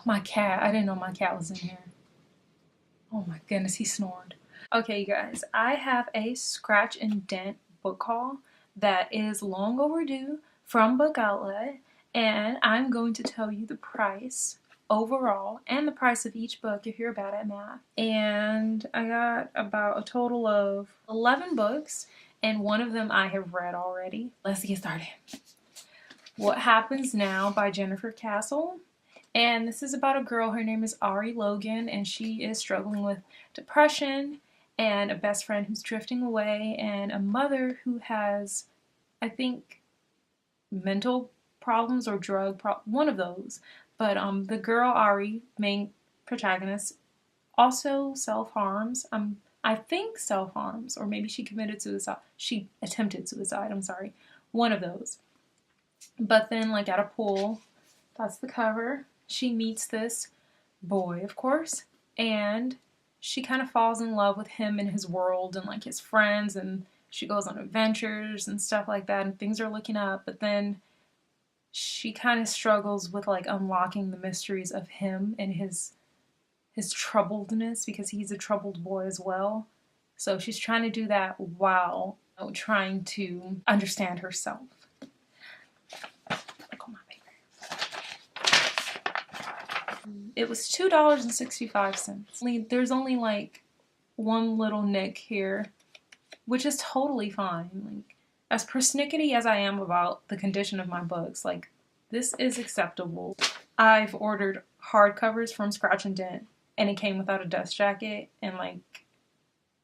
my cat. I didn't know my cat was in here. Oh my goodness, he snored. Okay, you guys, I have a scratch and dent book haul that is long overdue from Book Outlet, and I'm going to tell you the price overall and the price of each book if you're bad at math. And I got about a total of 11 books, and one of them I have read already. Let's get started. What Happens Now by Jennifer Castle. And this is about a girl, her name is Ari Logan, and she is struggling with depression and a best friend who's drifting away and a mother who has, I think, mental problems or one of those. But the girl, Ari, main protagonist, also self-harms. I think self-harms, or maybe she committed suicide. She attempted suicide, I'm sorry. One of those. But then, like, at a pool, that's the cover, she meets this boy, of course, and she kind of falls in love with him and his world and, like, his friends, and she goes on adventures and stuff like that, and things are looking up, but then she kind of struggles with, like, unlocking the mysteries of him and his troubledness, because he's a troubled boy as well. So she's trying to do that while trying to understand herself. It was $2.65. There's only like one little nick here, which is totally fine. Like, as persnickety as I am about the condition of my books, like, this is acceptable. I've ordered hardcovers from Scratch and Dent, and it came without a dust jacket, and like,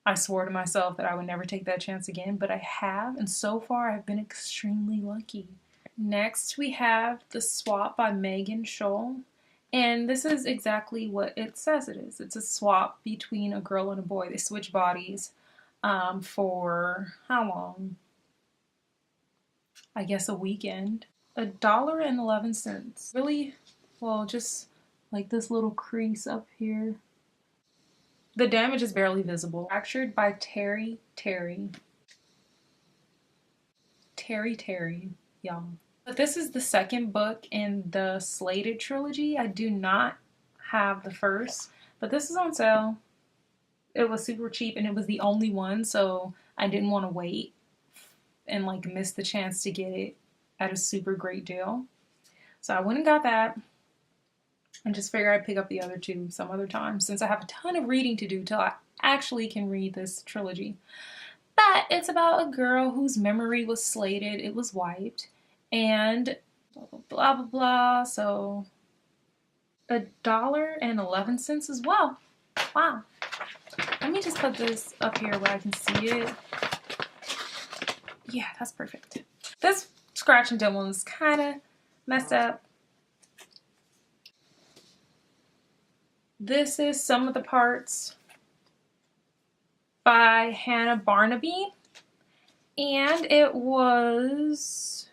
I swore to myself that I would never take that chance again, but I have, and so far I've been extremely lucky. Next, we have The Swap by Megan Scholl. And this is exactly what it says it is. It's a swap between a girl and a boy. They switch bodies for how long? I guess a weekend. $1.11. Really, well, just like this little crease up here. The damage is barely visible. Fractured by Terry, y'all. But this is the second book in the Slated trilogy. I do not have the first, but this is on sale. It was super cheap and it was the only one, so I didn't want to wait and like miss the chance to get it at a super great deal. So I went and got that and just figured I'd pick up the other two some other time, since I have a ton of reading to do till I actually can read this trilogy. But it's about a girl whose memory was slated, it was wiped, and blah, blah, blah, blah, blah. So $1.11 as well. Wow. Let me just put this up here where I can see it. Yeah, that's perfect. This Scratch and Dent one was kind of messed up. This is Some of the Parts by Hannah Barnaby, and it was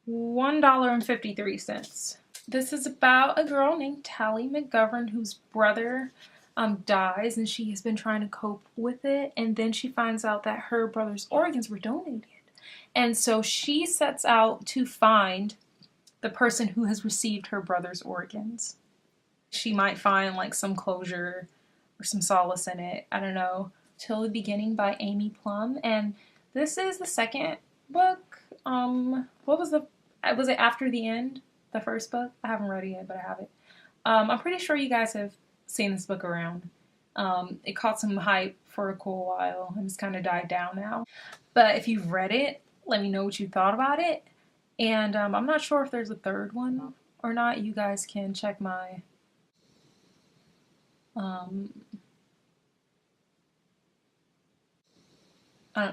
$1.53. This is about a girl named Tally McGovern whose brother dies, and she has been trying to cope with it, and then she finds out that her brother's organs were donated, and so she sets out to find the person who has received her brother's organs. She might find like some closure or some solace in it. I don't know. Till the Beginning by Amy Plum, and this is the second book. What was it After the End? The first book? I haven't read it yet, but I have it. I'm pretty sure you guys have seen this book around. It caught some hype for a cool while and it's kind of died down now. But if you've read it, let me know what you thought about it. And I'm not sure if there's a third one or not. You guys can check my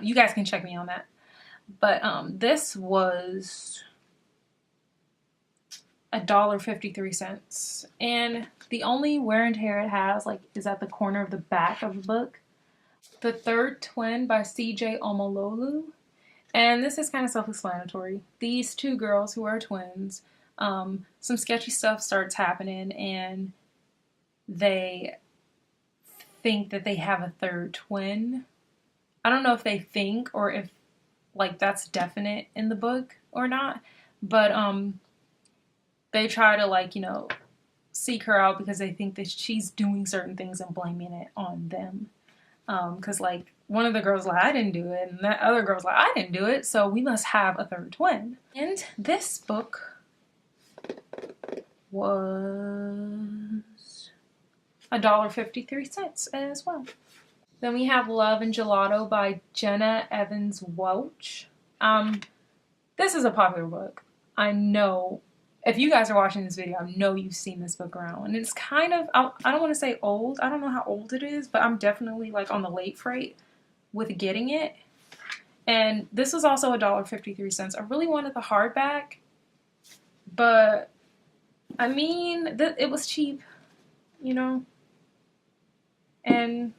you guys can check me on that. But this was $1.53, and the only wear and tear it has is at the corner of the back of the book. The Third Twin by C.J. Omololu, and this is kind of self-explanatory. These two girls who are twins, some sketchy stuff starts happening, and they think that they have a third twin. I don't know if they think or if that's definite in the book or not, but they try to, like, you know, seek her out because they think that she's doing certain things and blaming it on them. Because, like, one of the girls like, I didn't do it, and that other girl's like, I didn't do it, so we must have a third twin. And this book was $1.53 as well. Then we have Love and Gelato by Jenna Evans Welch. This is a popular book. I know, if you guys are watching this video, I know you've seen this book around. And it's kind of, I don't want to say old. I don't know how old it is, but I'm definitely like on the late freight with getting it. And this was also $1.53. I really wanted the hardback, but I mean, it was cheap, you know, and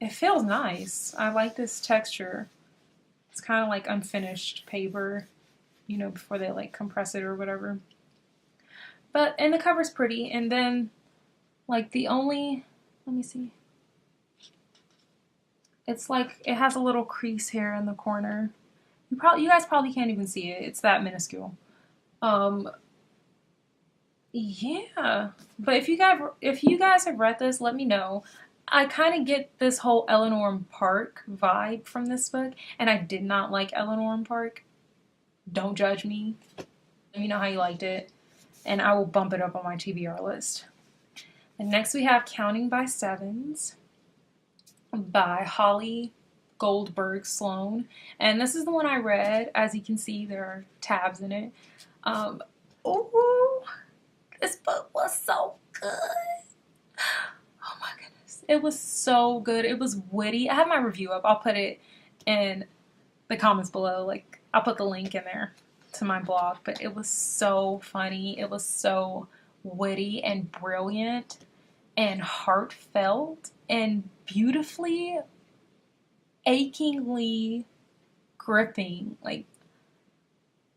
it feels nice. I like this texture. It's kind of like unfinished paper, you know, before they like compress it or whatever. But, and the cover's pretty. And then like the only, let me see. It's like, it has a little crease here in the corner. You guys probably can't even see it. It's that minuscule. Yeah. But if you guys have read this, let me know. I kind of get this whole Eleanor Park vibe from this book, and I did not like Eleanor Park. Don't judge me. Let me know how you liked it, and I will bump it up on my TBR list. And next we have Counting by Sevens by Holly Goldberg Sloan, and this is the one I read. As you can see, there are tabs in it. Ooh, this book was so good. Oh my goodness. It was so good. It was witty. I have my review up. I'll put it in the comments below. Like, I'll put the link in there to my blog. But it was so funny. It was so witty and brilliant and heartfelt and beautifully, achingly gripping. Like,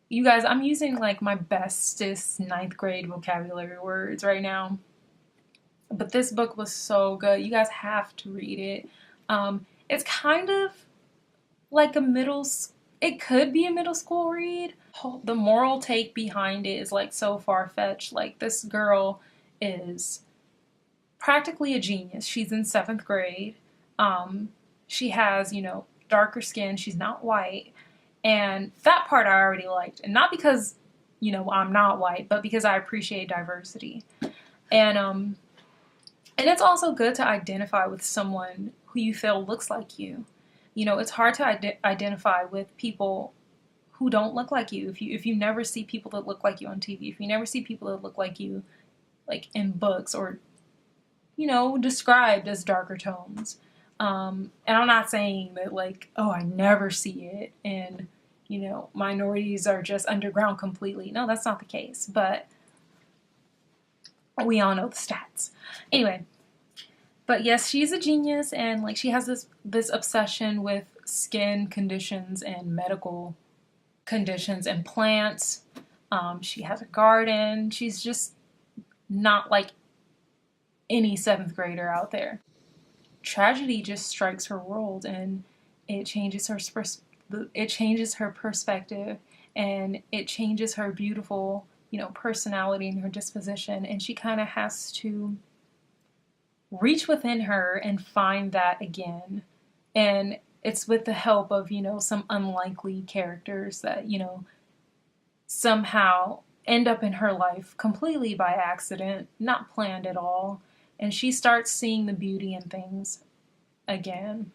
you guys, I'm using like my bestest 9th grade vocabulary words right now. But this book was so good. You guys have to read it. It's kind of like it could be a middle school read. The moral take behind it is like so far-fetched. Like, this girl is practically a genius. She's in 7th grade. She has, you know, darker skin. She's not white. And that part I already liked. And not because, you know, I'm not white, but because I appreciate diversity. And it's also good to identify with someone who you feel looks like you. You know, it's hard to identify with people who don't look like you. If you never see people that look like you on TV, if you never see people that look like you, like in books or, you know, described as darker tones. And I'm not saying that like, oh, I never see it and, you know, minorities are just underground completely. No, that's not the case. But we all know the stats. Anyway, but yes, she's a genius, and like she has this obsession with skin conditions and medical conditions and plants. She has a garden. She's just not like any 7th grader out there. Tragedy just strikes her world, and it changes her perspective, and it changes her beautiful, you know, personality and her disposition, and she kind of has to reach within her and find that again. And it's with the help of, you know, some unlikely characters that, you know, somehow end up in her life completely by accident, not planned at all. And she starts seeing the beauty in things again.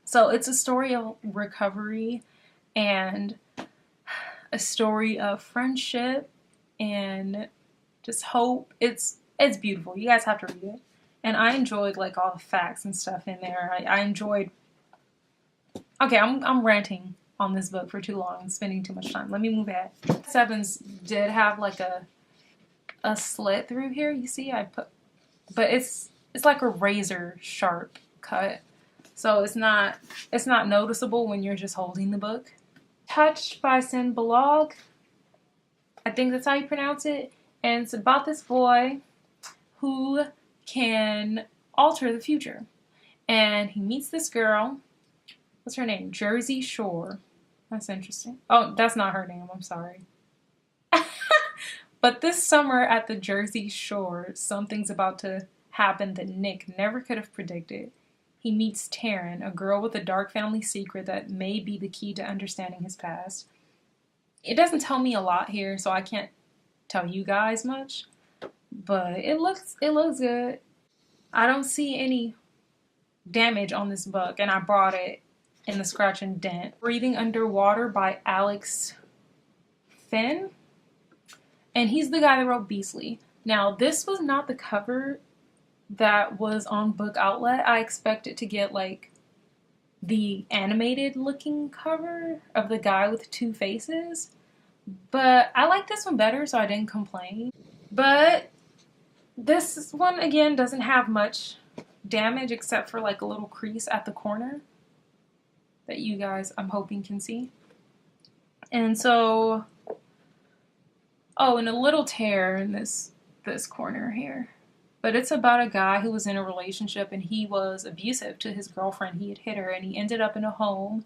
So it's a story of recovery and a story of friendship and just hope. It's beautiful. You guys have to read it. And I enjoyed like all the facts and stuff in there. I enjoyed. Okay, I'm ranting on this book for too long and spending too much time. Let me move ahead. Sevens did have like a slit through here. You see, but it's like a razor sharp cut. So it's not noticeable when you're just holding the book. Touched by Sin Balog. I think that's how you pronounce it. And it's about this boy who can alter the future. And he meets this girl. What's her name? Jersey Shore. That's interesting. Oh, that's not her name. I'm sorry. But this summer at the Jersey Shore, something's about to happen that Nick never could have predicted. He meets Taryn, a girl with a dark family secret that may be the key to understanding his past. It doesn't tell me a lot here, so I can't tell you guys much, but it looks good. I don't see any damage on this book, and I brought it in the Scratch and Dent. Breathing Underwater by Alex Finn, and he's the guy that wrote Beastly. Now, this was not the cover that was on Book Outlet. I expected to get like the animated looking cover of the guy with two faces, but I like this one better, so I didn't complain. But this one again doesn't have much damage except for like a little crease at the corner that you guys, I'm hoping, can see. And so, oh, and a little tear in this corner here. But it's about a guy who was in a relationship and he was abusive to his girlfriend. He had hit her and he ended up in a home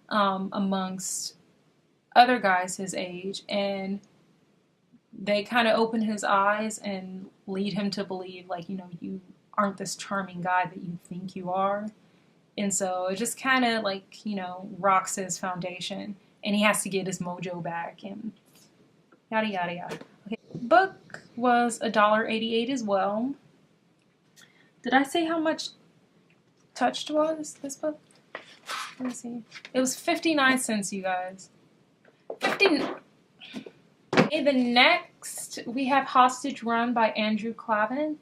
amongst other guys his age, and they kind of open his eyes and lead him to believe, like, you know, you aren't this charming guy that you think you are. And so it just kind of like, you know, rocks his foundation, and he has to get his mojo back and yada yada yada. Okay, book was $1.88 as well. Did I say how much Touched was this book? Let me see. It was 59 cents, you guys. 50. Okay, the next we have Hostage Run by Andrew Clavin,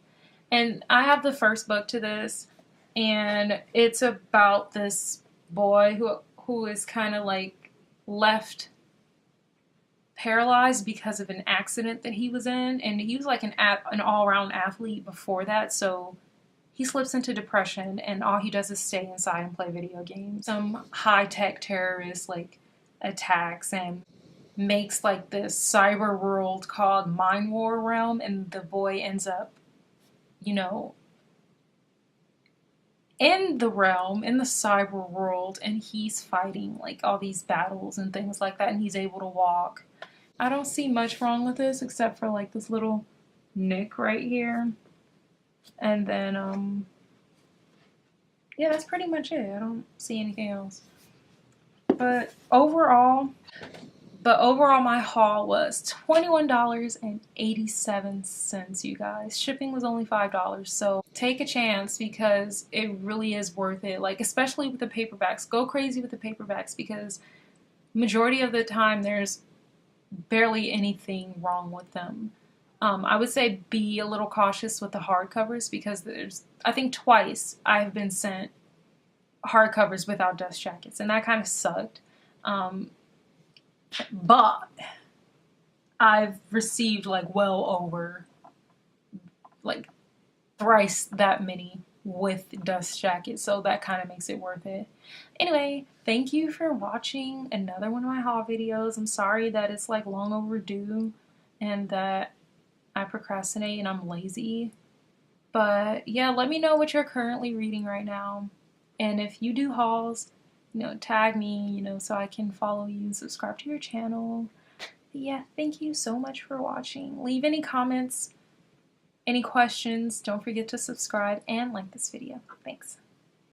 and I have the first book to this, and it's about this boy who is kind of like left paralyzed because of an accident that he was in, and he was like an all-around athlete before that, so he slips into depression and all he does is stay inside and play video games. Some high-tech terrorist like attacks and makes like this cyber world called Mind War Realm, and the boy ends up, you know, in the realm, in the cyber world, and he's fighting like all these battles and things like that, and he's able to walk. I don't see much wrong with this except for like this little nick right here. And then, yeah, that's pretty much it. I don't see anything else. But overall, my haul was $21.87, you guys. Shipping was only $5, so take a chance because it really is worth it. Like, especially with the paperbacks. Go crazy with the paperbacks because majority of the time there's barely anything wrong with them. I would say be a little cautious with the hardcovers because I think twice I've been sent hardcovers without dust jackets, and that kind of sucked. But I've received like well over like thrice that many with dust jackets, so that kind of makes it worth it. Anyway, thank you for watching another one of my haul videos. I'm sorry that it's like long overdue and that I procrastinate and I'm lazy. But yeah, let me know what you're currently reading right now. And if you do hauls, you know, tag me, you know, so I can follow you and subscribe to your channel. But yeah, thank you so much for watching. Leave any comments, any questions. Don't forget to subscribe and like this video. Thanks.